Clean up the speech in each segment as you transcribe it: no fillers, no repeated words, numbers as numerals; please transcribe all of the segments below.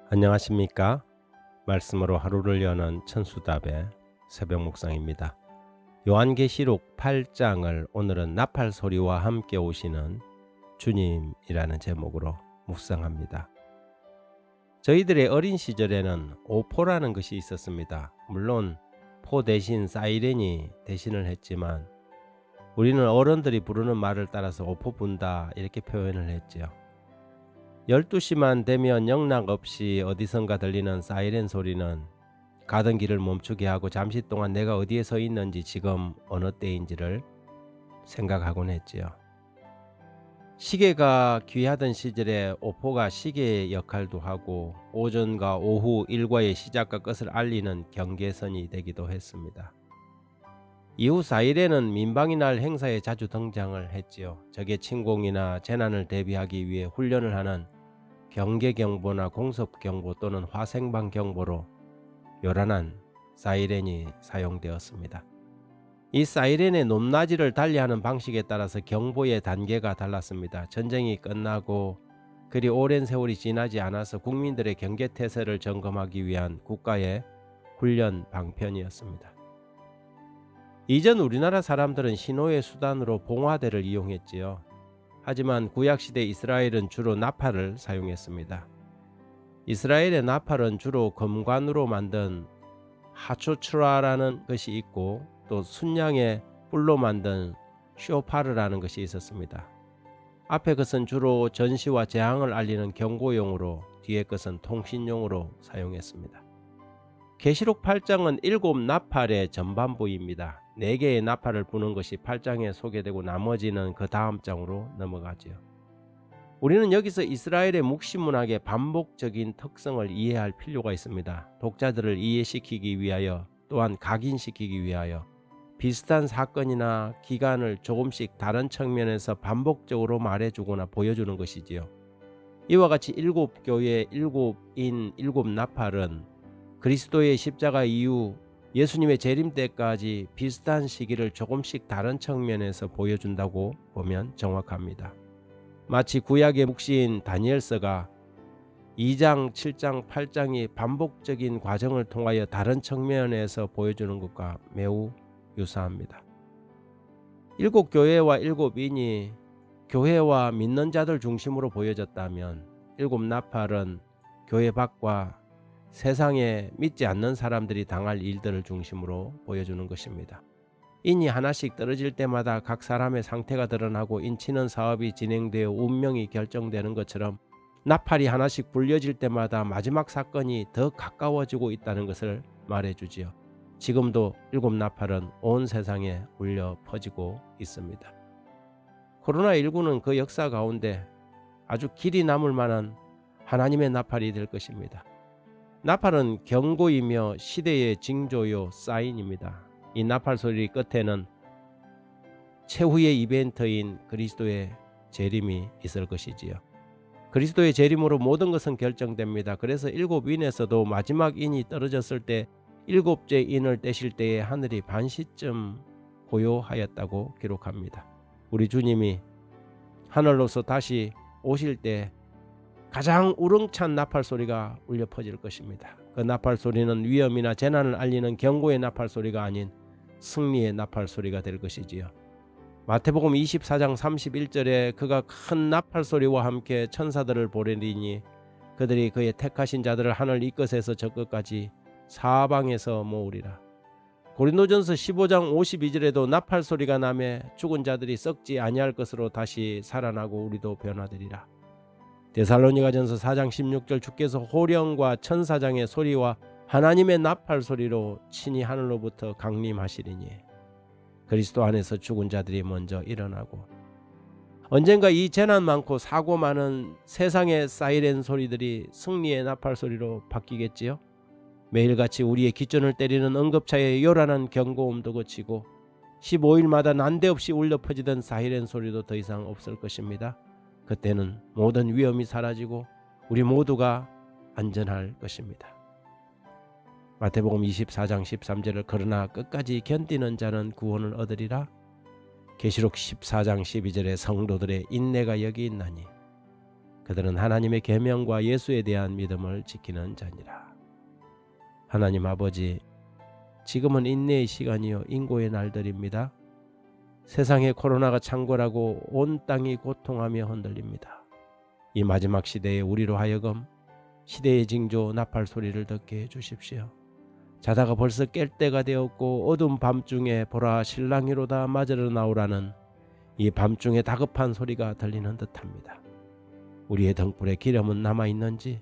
안녕하십니까? 말씀으로 하루를 여는 천수답의 새벽 묵상입니다. 요한계시록 8장을 오늘은 나팔 소리와 함께 오시는 주님이라는 제목으로 묵상합니다. 저희들의 어린 시절에는 오포라는 것이 있었습니다. 물론 포 대신 사이렌이 대신을 했지만 우리는 어른들이 부르는 말을 따라서 오포 분다 이렇게 표현을 했죠. 12시만 되면 영락 없이 어디선가 들리는 사이렌 소리는 가던 길을 멈추게 하고 잠시 동안 내가 어디에 서 있는지 지금 어느 때인지를 생각하곤 했지요. 시계가 귀하던 시절에 오포가 시계의 역할도 하고 오전과 오후 일과의 시작과 끝을 알리는 경계선이 되기도 했습니다. 이후 사이렌은 민방위날 행사에 자주 등장을 했지요. 적의 침공이나 재난을 대비하기 위해 훈련을 하는 경계경보나 공습경보 또는 화생방경보로 요란한 사이렌이 사용되었습니다. 이 사이렌의 높낮이를 달리하는 방식에 따라서 경보의 단계가 달랐습니다. 전쟁이 끝나고 그리 오랜 세월이 지나지 않아서 국민들의 경계태세를 점검하기 위한 국가의 훈련 방편이었습니다. 이전 우리나라 사람들은 신호의 수단으로 봉화대를 이용했지요. 하지만 구약시대 이스라엘은 주로 나팔을 사용했습니다. 이스라엘의 나팔은 주로 금관으로 만든 하초추라라는 것이 있고 또 순양의 뿔로 만든 쇼파르라는 것이 있었습니다. 앞에 것은 주로 전시와 재앙을 알리는 경고용으로 뒤에 것은 통신용으로 사용했습니다. 계시록 8장은 7 나팔의 전반부입니다. 4개의 나팔을 부는 것이 8장에 소개되고 나머지는 그 다음 장으로 넘어가죠. 우리는 여기서 이스라엘의 묵시문학의 반복적인 특성을 이해할 필요가 있습니다. 독자들을 이해시키기 위하여 또한 각인시키기 위하여 비슷한 사건이나 기간을 조금씩 다른 측면에서 반복적으로 말해주거나 보여주는 것이지요. 이와 같이 7교회의 7인 7 나팔은 그리스도의 십자가 이후 예수님의 재림 때까지 비슷한 시기를 조금씩 다른 측면에서 보여준다고 보면 정확합니다. 마치 구약의 묵시인 다니엘서가 2장, 7장, 8장이 반복적인 과정을 통하여 다른 측면에서 보여주는 것과 매우 유사합니다. 7교회와 7인이 교회와 믿는 자들 중심으로 보여졌다면 7 나팔은 교회 밖과 세상에 믿지 않는 사람들이 당할 일들을 중심으로 보여주는 것입니다. 인이 하나씩 떨어질 때마다 각 사람의 상태가 드러나고 인치는 사업이 진행되어 운명이 결정되는 것처럼 나팔이 하나씩 불려질 때마다 마지막 사건이 더 가까워지고 있다는 것을 말해주지요. 지금도 7 나팔은 온 세상에 울려 퍼지고 있습니다. 코로나19는 그 역사 가운데 아주 길이 남을 만한 하나님의 나팔이 될 것입니다. 나팔은 경고이며 시대의 징조요 사인입니다. 이 나팔 소리 끝에는 최후의 이벤트인 그리스도의 재림이 있을 것이지요. 그리스도의 재림으로 모든 것은 결정됩니다. 그래서 7인에서도 마지막 인이 떨어졌을 때 7째 인을 떼실 때에 하늘이 반시쯤 고요하였다고 기록합니다. 우리 주님이 하늘로서 다시 오실 때 가장 우렁찬 나팔 소리가 울려 퍼질 것입니다. 그 나팔 소리는 위험이나 재난을 알리는 경고의 나팔 소리가 아닌 승리의 나팔 소리가 될 것이지요. 마태복음 24장 31절에 그가 큰 나팔 소리와 함께 천사들을 보내리니 그들이 그의 택하신 자들을 하늘 이 끝에서 저 끝까지 사방에서 모으리라. 고린도전서 15장 52절에도 나팔 소리가 나매 죽은 자들이 썩지 아니할 것으로 다시 살아나고 우리도 변화되리라. 데살로니가전서 4장 16절 주께서 호령과 천사장의 소리와 하나님의 나팔 소리로 친히 하늘로부터 강림하시리니 그리스도 안에서 죽은 자들이 먼저 일어나고 언젠가 이 재난 많고 사고 많은 세상의 사이렌 소리들이 승리의 나팔 소리로 바뀌겠지요. 매일같이 우리의 기전을 때리는 응급차의 요란한 경고음도 그치고 15일마다 난데없이 울려 퍼지던 사이렌 소리도 더 이상 없을 것입니다. 그때는 모든 위험이 사라지고 우리 모두가 안전할 것입니다. 마태복음 24장 13절을 그러나 끝까지 견디는 자는 구원을 얻으리라. 계시록 14장 12절에 성도들의 인내가 여기 있나니 그들은 하나님의 계명과 예수에 대한 믿음을 지키는 자니라. 하나님 아버지, 지금은 인내의 시간이요 인고의 날들입니다. 세상에 코로나가 창궐하고 온 땅이 고통하며 흔들립니다. 이 마지막 시대에 우리로 하여금 시대의 징조 나팔 소리를 듣게 해주십시오. 자다가 벌써 깰 때가 되었고 어두운 밤중에 보라 신랑이로다 맞으러 나오라는 이 밤중에 다급한 소리가 들리는 듯합니다. 우리의 등불에 기름은 남아있는지,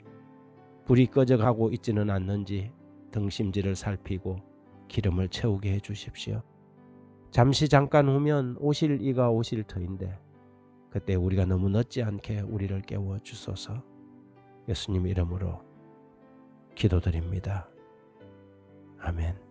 불이 꺼져가고 있지는 않는지 등심지를 살피고 기름을 채우게 해주십시오. 잠깐 후면 오실 이가 오실 터인데 그때 우리가 너무 늦지 않게 우리를 깨워 주소서. 예수님 이름으로 기도드립니다. 아멘.